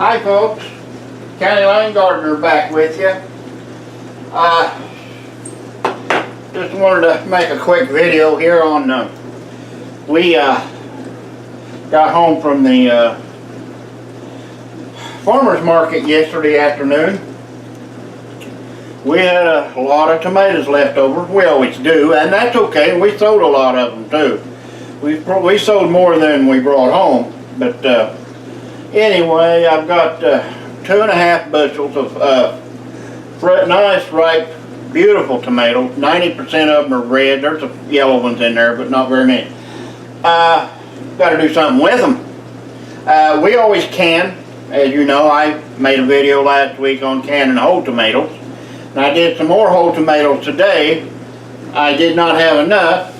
Hi folks, County Line Gardener back with you. Just wanted to make a quick video here on, we got home from the farmer's market yesterday afternoon. We had a lot of tomatoes left over. We always do, and that's okay. We sold a lot of them too. We sold more than we brought home, but anyway, I've got 2.5 bushels of nice, ripe, beautiful tomatoes. 90% of them are red. There's some yellow ones in there, but not very many. Got to do something with them. We always can. As you know, I made a video last week on canning whole tomatoes. And I did some more whole tomatoes today. I did not have enough,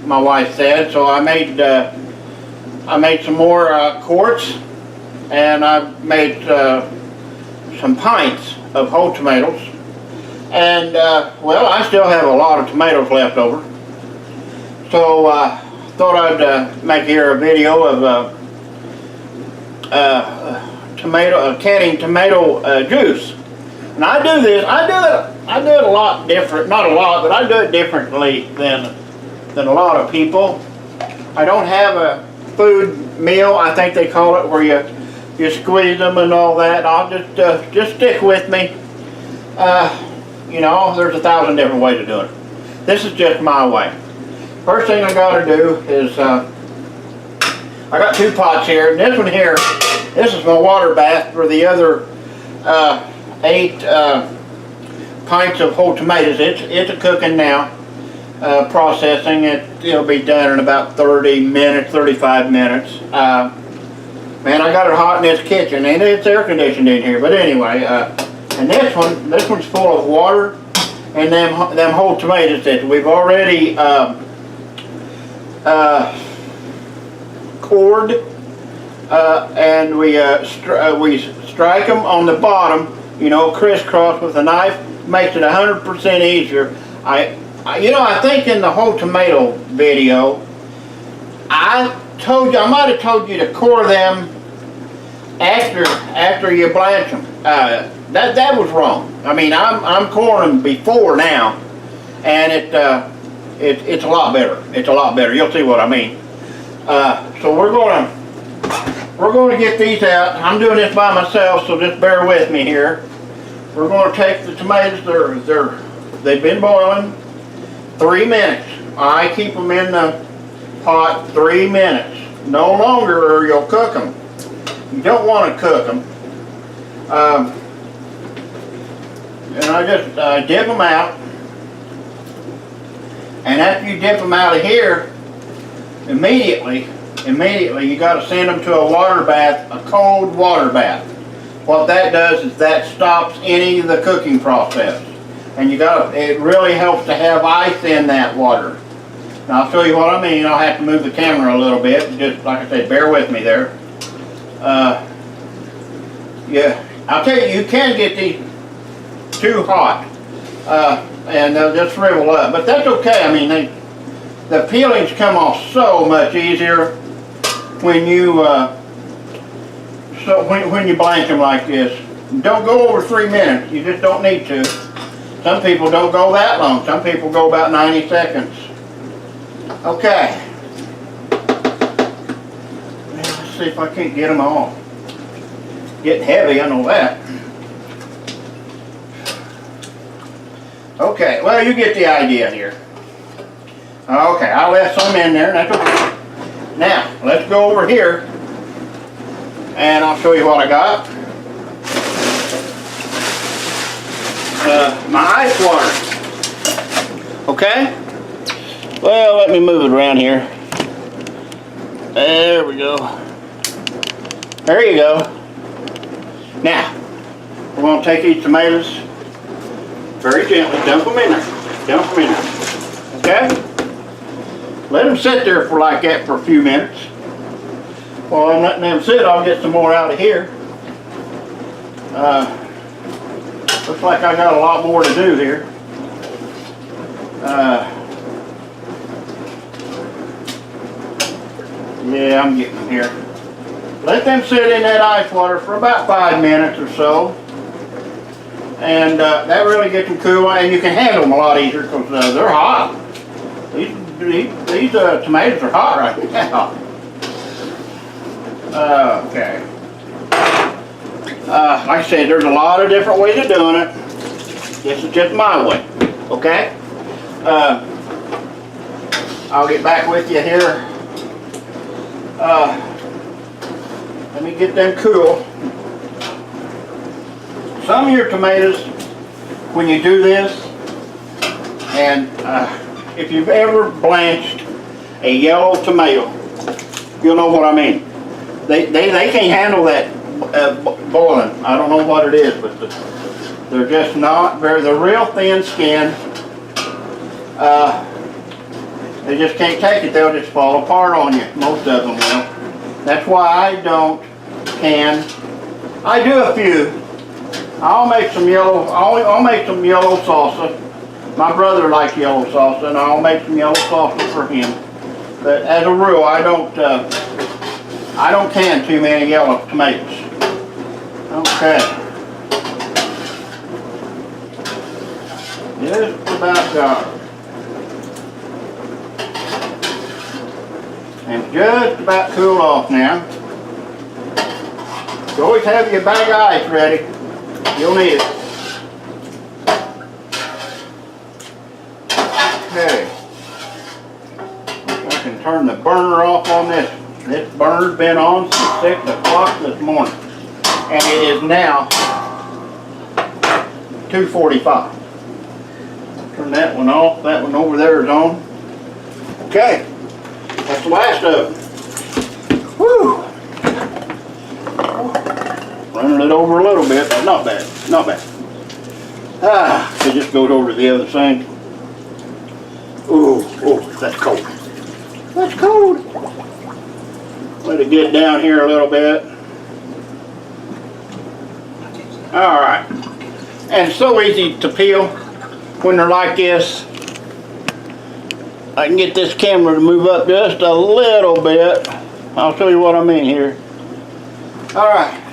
my wife said, so I made some more quarts, and I made some pints of whole tomatoes. And well, I still have a lot of tomatoes left over, so thought I'd make here a video of canning tomato juice. And I do this. I do it a lot different. Not a lot, but I do it differently than a lot of people. I don't have a food meal, I think they call it, where you squeeze them and all that. I'll just stick with me. You know, there's 1,000 different ways of doing it. This is just my way. First thing I got to do is I got 2 pots here. And this one here, this is my water bath for the other 8 pints of whole tomatoes. It's a cooking now, processing. It'll be done in about 30 minutes, 35 minutes. Man, I got it hot in this kitchen, and it's air conditioned in here. But anyway, and this one's full of water, and them whole tomatoes that we've already cored, and we strike them on the bottom. You know, crisscross with a knife, makes it 100% easier. You know, I think in the whole tomato video, I might have told you to core them after you blanch them. That was wrong. I mean, I'm coring them before now, and it's a lot better. It's a lot better. You'll see what I mean. So we're going to get these out. I'm doing this by myself, so just bear with me here. We're going to take the tomatoes. They've been boiling 3 minutes. I keep them in the pot 3 minutes. No longer, or you'll cook them. You don't want to cook them. And I just dip them out. And after you dip them out of here, immediately you got to send them to a water bath, a cold water bath. What that does is that stops any of the cooking process. And it really helps to have ice in that water. Now I'll show you what I mean. I'll have to move the camera a little bit. Just like I said, bear with me there. Yeah, I'll tell you, you can get these too hot, and they'll just shrivel up. But that's okay. I mean, the peelings come off so much easier when you when you blanch them like this. Don't go over 3 minutes. You just don't need to. Some people don't go that long. Some people go about 90 seconds. Okay. Let's see if I can't get them all. Getting heavy, I know that. Okay, well, you get the idea here. Okay, I left some in there, that's okay. Now, let's go over here, and I'll show you what I got. My ice water. Okay? Well, let me move it around here. There we go. There you go. Now, we're going to take these tomatoes very gently, dump them in there, okay? Let them sit there for like that for a few minutes. While I'm letting them sit, I'll get some more out of here. Looks like I got a lot more to do here. Yeah, I'm getting them here. Let them sit in that ice water for about 5 minutes or so. And that really gets them cool, and you can handle them a lot easier because they're hot. These tomatoes are hot right now. Okay. Like I said, there's a lot of different ways of doing it. This is just my way. Okay? I'll get back with you here. Let me get them cool. Some of your tomatoes, when you do this, and if you've ever blanched a yellow tomato, you'll know what I mean. They can't handle that boiling. I don't know what it is, but they're just not very, they're real thin skinned. They just can't take it. They'll just fall apart on you. Most of them will. That's why I don't can. I do a few. I'll make some yellow. I'll make some yellow salsa. My brother likes yellow salsa, and I'll make some yellow salsa for him. But as a rule, I don't can too many yellow tomatoes. Okay. Just about got it. And just about cooled off now. You always have your bag of ice ready. You'll need it. Okay. I can turn the burner off on this. This burner's been on since 6 o'clock this morning. And it is now 2:45. Turn that one off. That one over there is on. Okay. That's the last of it. Whew. Running it over a little bit, but not bad. Not bad. It just goes over to the other side. Ooh, that's cold. That's cold. Let it get down here a little bit. Alright. And it's so easy to peel when they're like this. I can get this camera to move up just a little bit. I'll show you what I mean here. Alright.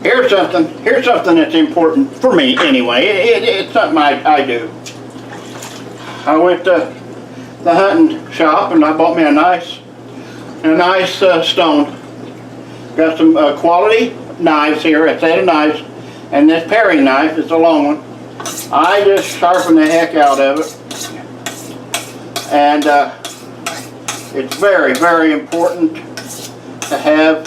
Here's something that's important for me anyway. It's something I do. I went to the hunting shop and I bought me a nice stone. Got some quality knives here, a set of knives, and this paring knife is a long one. I just sharpen the heck out of it. And it's very, very important to have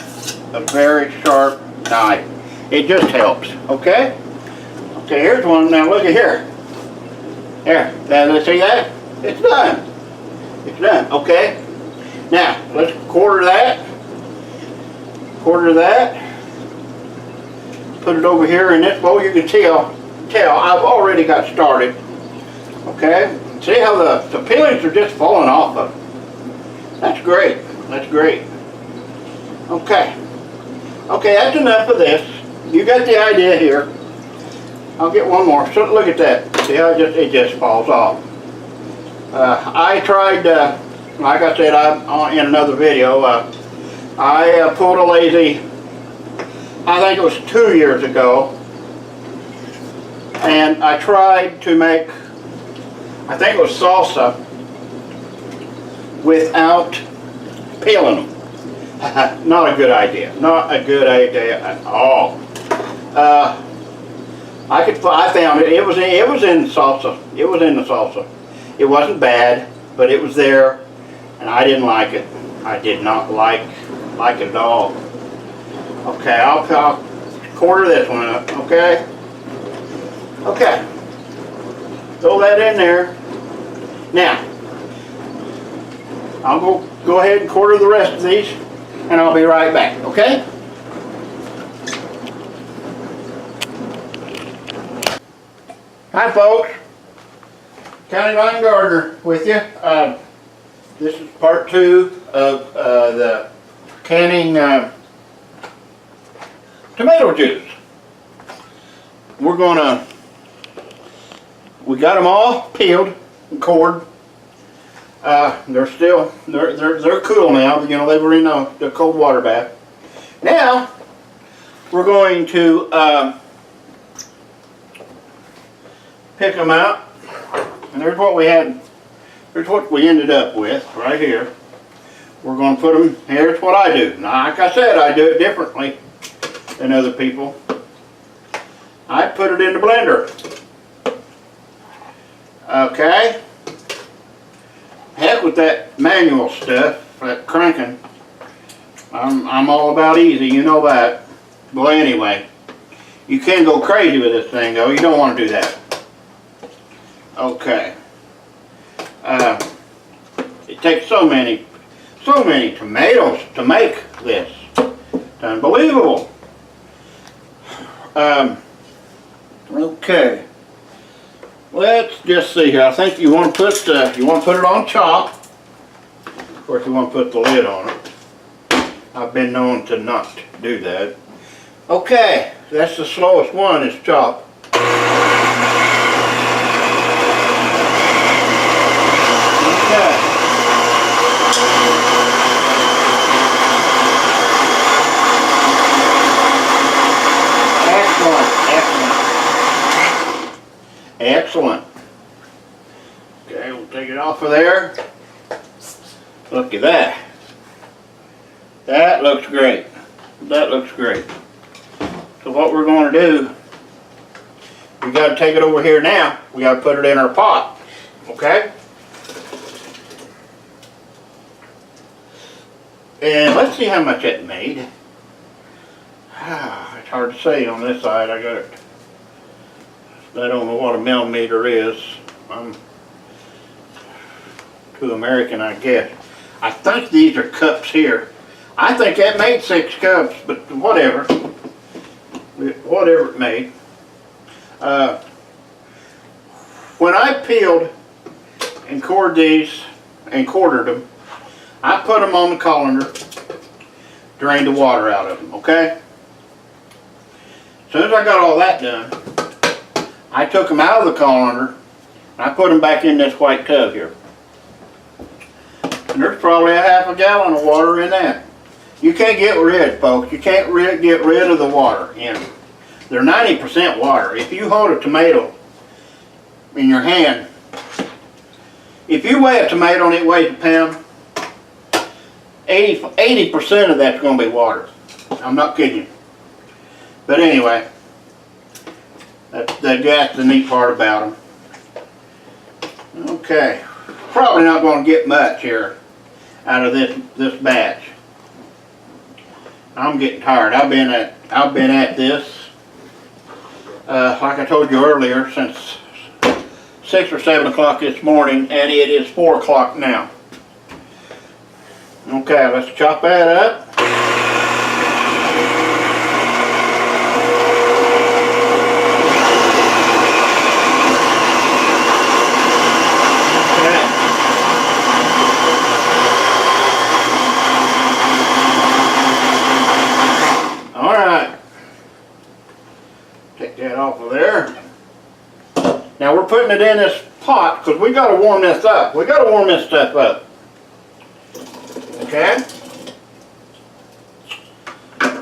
a very sharp knife. It just helps, okay? Okay, here's one. Now look at here. There, now see that? It's done. It's done, okay? Now, let's quarter that. Quarter that. Put it over here in this bowl. You can tell I've already got started. Okay? See how the peelings are just falling off of it. That's great. That's great. Okay. Okay, that's enough of this. You got the idea here. I'll get one more. So look at that. See how it just falls off. I tried, like I said in another video, I pulled a lazy, I think it was 2 years ago, and I tried to make, I think it was salsa without peeling them. Not a good idea. Not a good idea at all. I found it. It was in salsa. It was in the salsa. It wasn't bad, but it was there, and I didn't like it. I did not like it at all. Okay, I'll quarter this one up. Okay. Okay. Throw that in there. Now, I'll go ahead and quarter the rest of these, and I'll be right back. Okay. Hi folks, County Line Gardener with you. This is part 2 of the canning tomato juice. We got them all peeled and cored. They're cool now. You know, they were in the cold water bath. Now we're going to pick them out, and there's what we had. Here's what we ended up with right here. We're going to put them. Here's what I do. Now, like I said, I do it differently than other people. I put it in the blender. Okay. Heck with that manual stuff, that cranking. I'm all about easy, you know that. Well, anyway, you can go crazy with this thing, though. You don't want to do that. Okay. It takes so many tomatoes to make this. It's unbelievable. Okay. Let's just see here. I think you want to put it on top. Of course, you want to put the lid on it. I've been known to not do that. Okay, that's the slowest one, is chop. Okay. Excellent. Okay, we'll take it off of there. Look at that. That looks great. That looks great. So what we're going to do, we got to take it over here now. We got to put it in our pot. Okay? And let's see how much that made. It's hard to say on this side. I got it. I don't know what a millimeter is. I'm too American, I guess. I think these are cups here. I think that made 6 cups, but whatever. Whatever it made. When I peeled and cored these and quartered them, I put them on the colander, drained the water out of them, okay? As soon as I got all that done, I took them out of the colander and I put them back in this white tub here. And there's probably a half a gallon of water in that. You can't get rid, folks. You can't get rid of the water in them. They're 90% water. If you hold a tomato in your hand, if you weigh a tomato and it weighs a pound, 80% of that's going to be water. I'm not kidding you. But anyway, that's the neat part about them. Okay, probably not going to get much here out of this batch. I'm getting tired. I've been at this, like I told you earlier, since 6 or 7 o'clock this morning, and it is 4 o'clock now. Okay, let's chop that up. Off of there. Now we're putting it in this pot because we got to warm this up. We got to warm this stuff up. Okay?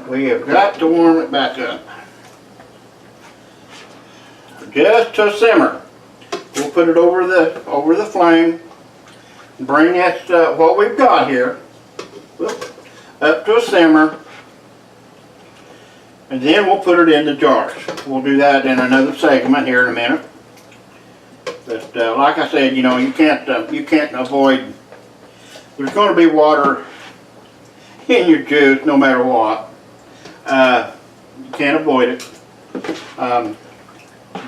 We have got to warm it back up. Just to simmer. We'll put it over the flame. Bring that what we've got here up to a simmer. And then we'll put it in the jars. We'll do that in another segment here in a minute. But like I said, you know, you can't avoid. There's going to be water in your juice no matter what. You can't avoid it.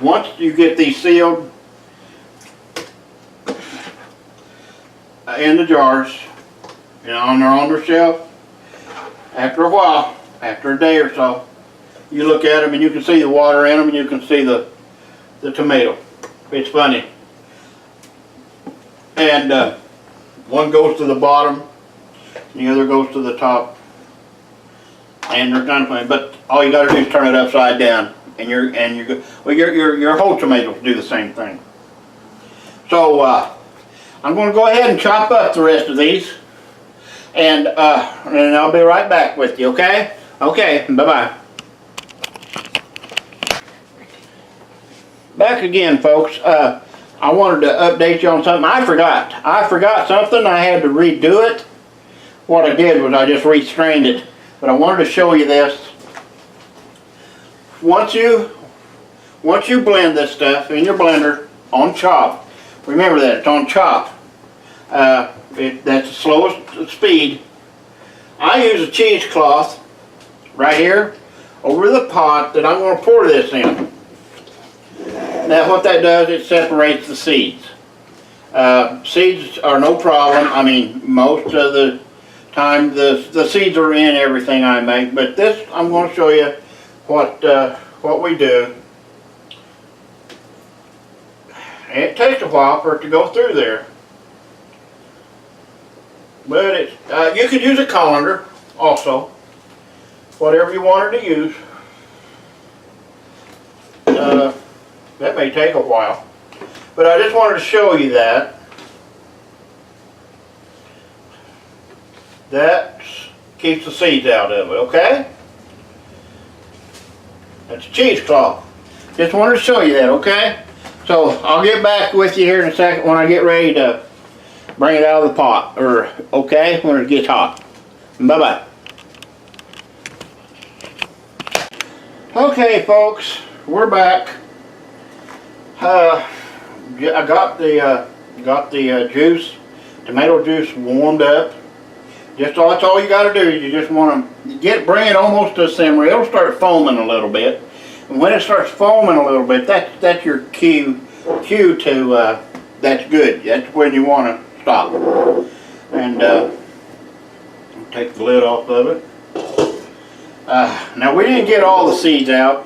Once you get these sealed in the jars, you know, and they're on their shelf, after a while, after a day or so, you look at them and you can see the water in them and you can see the tomato. It's funny. And one goes to the bottom, and the other goes to the top. And they're kind of funny. But all you got to do is turn it upside down, and you're good. Well, your whole tomatoes do the same thing. So I'm going to go ahead and chop up the rest of these, and I'll be right back with you, okay? Okay, bye-bye. Back again, folks. I wanted to update you on something. I forgot something. I had to redo it. What I did was I just restrained it. But I wanted to show you this. Once you blend this stuff in your blender on chop, remember that it's on chop. That's the slowest speed. I use a cheesecloth right here over the pot that I'm going to pour this in. Now what that does, it separates the seeds. Seeds are no problem. I mean, most of the time the seeds are in everything I make, but this I'm going to show you what we do. And it takes a while for it to go through there, but it's you could use a colander also, whatever you wanted to use. That may take a while, but I just wanted to show you that. That keeps the seeds out of it, okay? That's a cheesecloth. Just wanted to show you that, okay? So I'll get back with you here in a second when I get ready to bring it out of the pot, or okay, when it gets hot. Bye-bye. Okay, folks, we're back. I got the juice, tomato juice warmed up. That's all you got to do. You just want to bring it almost to a simmer. It'll start foaming a little bit, and when it starts foaming a little bit, that's your cue to that's good. That's when you want to stop. And take the lid off of it. Now we didn't get all the seeds out.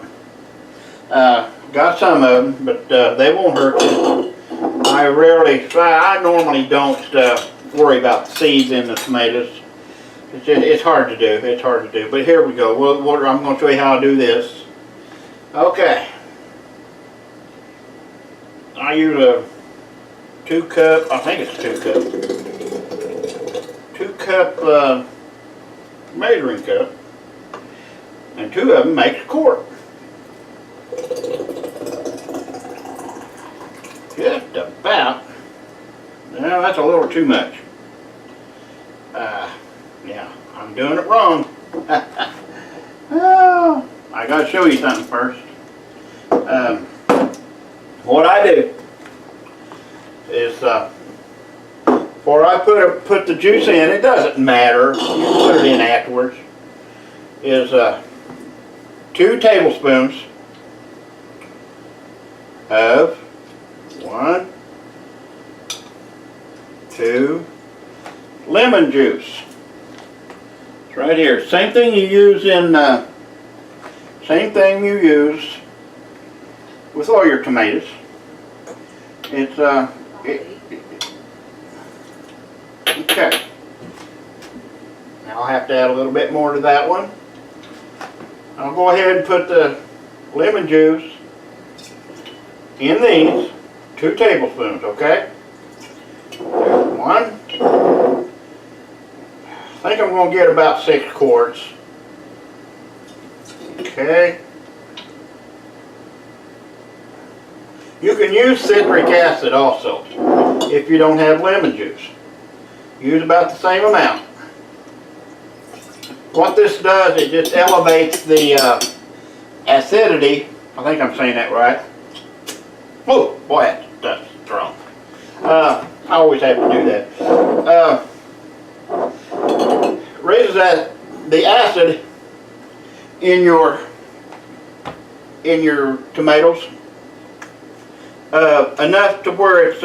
Got some of them, but they won't hurt you. I normally don't worry about the seeds in the tomatoes. It's hard to do. It's hard to do. But here we go. I'm going to show you how I do this. Okay. I use a 2 cup. I think it's 2 cup measuring cup, and 2 of them makes a quart. Just about. Well, that's a little too much. Yeah, I'm doing it wrong. Oh, I got to show you something first. What I do is, before I put the juice in, it doesn't matter. You can put it in afterwards. Is 2 tablespoons of 1, 2 lemon juice. It's right here. Same thing you use with all your tomatoes. It's okay. Now I'll have to add a little bit more to that one. I'll go ahead and put the lemon juice in these 2 tablespoons, okay? 1. I think I'm going to get about 6 quarts. Okay. You can use citric acid also if you don't have lemon juice. Use about the same amount. What this does, it just elevates the acidity. I think I'm saying that right. Oh, boy, that's strong. I always have to do that. Raises the acid in your tomatoes enough to where it's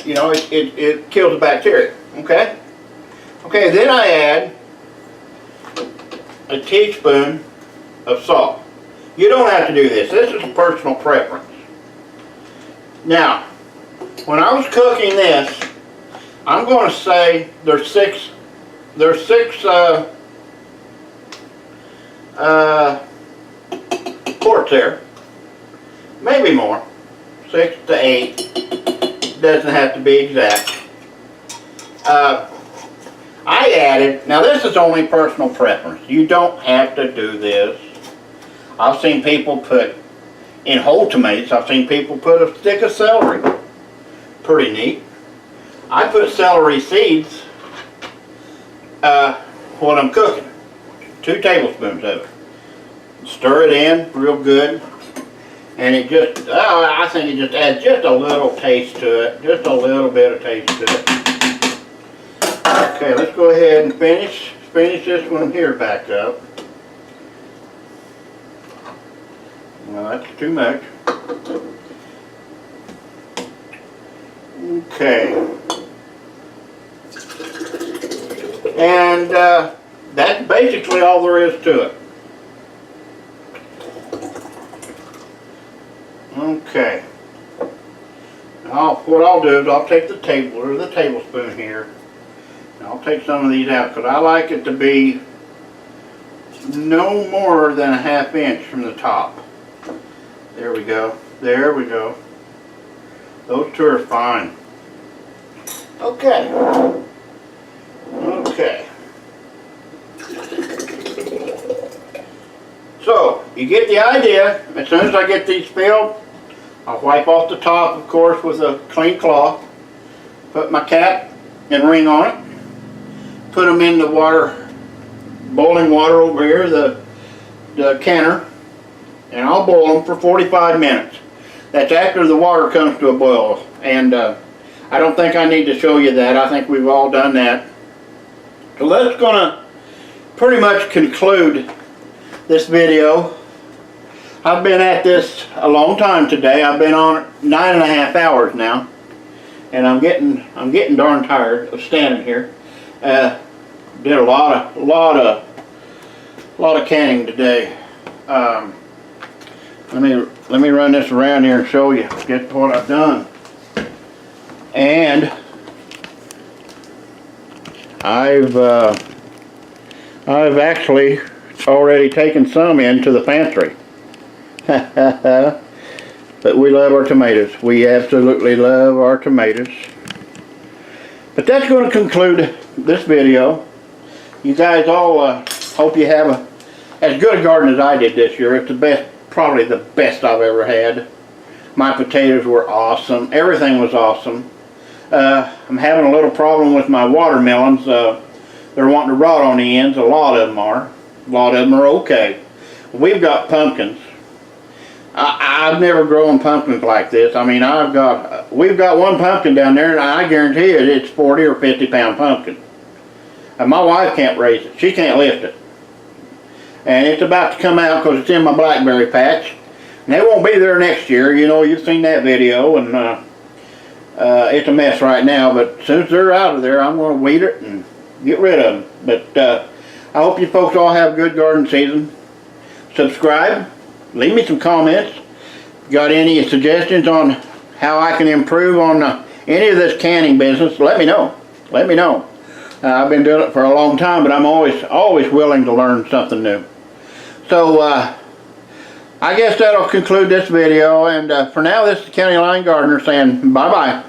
it kills the bacteria. Okay. Okay. Then I add a teaspoon of salt. You don't have to do this. This is a personal preference. Now, when I was cooking this, I'm going to say there's six quarts there, maybe more, 6 to 8. doesn't have to be exact. I added, now this is only personal preference. You don't have to do this. I've seen people put, in whole tomatoes, I've seen people put a stick of celery. Pretty neat. I put celery seeds when I'm cooking. 2 tablespoons of it. Stir it in real good. And it just, I think it just adds just a little taste to it. Just a little bit of taste to it. Okay, let's go ahead and finish this one here back up. Well, that's too much. Okay. And that's basically all there is to it. Okay. Now, what I'll do is I'll take the tablespoon here. And I'll take some of these out because I like it to be no more than a 1/2 inch from the top. There we go. There we go. Those 2 are fine. Okay. Okay. So, you get the idea. As soon as I get these filled, I'll wipe off the top, of course, with a clean cloth. Put my cap and ring on it. Put them in the water, boiling water over here, the canner. And I'll boil them for 45 minutes. That's after the water comes to a boil. And I don't think I need to show you that. I think we've all done that. So that's going to pretty much conclude this video. I've been at this a long time today. I've been on it 9.5 hours now. And I'm getting darn tired of standing here. Did a lot of canning today. Let me run this around here and show you just what I've done. And I've actually already taken some into the pantry. But we love our tomatoes. We absolutely love our tomatoes. But that's going to conclude this video. You guys all hope you have as good a garden as I did this year. It's the best, probably the best I've ever had. My potatoes were awesome. Everything was awesome. I'm having a little problem with my watermelons. They're wanting to rot on the ends. A lot of them are. A lot of them are okay. We've got pumpkins. I've never grown pumpkins like this. I mean, we've got one pumpkin down there, and I guarantee you it's 40 or 50 pound pumpkin. And my wife can't raise it. She can't lift it. And it's about to come out because it's in my blackberry patch. And they won't be there next year. You know, you've seen that video, and it's a mess right now. But as soon as they're out of there, I'm going to weed it and get rid of them. But I hope you folks all have a good garden season. Subscribe. Leave me some comments. Got any suggestions on how I can improve on any of this canning business? Let me know. Let me know. I've been doing it for a long time, but I'm always willing to learn something new. So I guess that'll conclude this video. And for now, this is County Line Gardener saying bye-bye.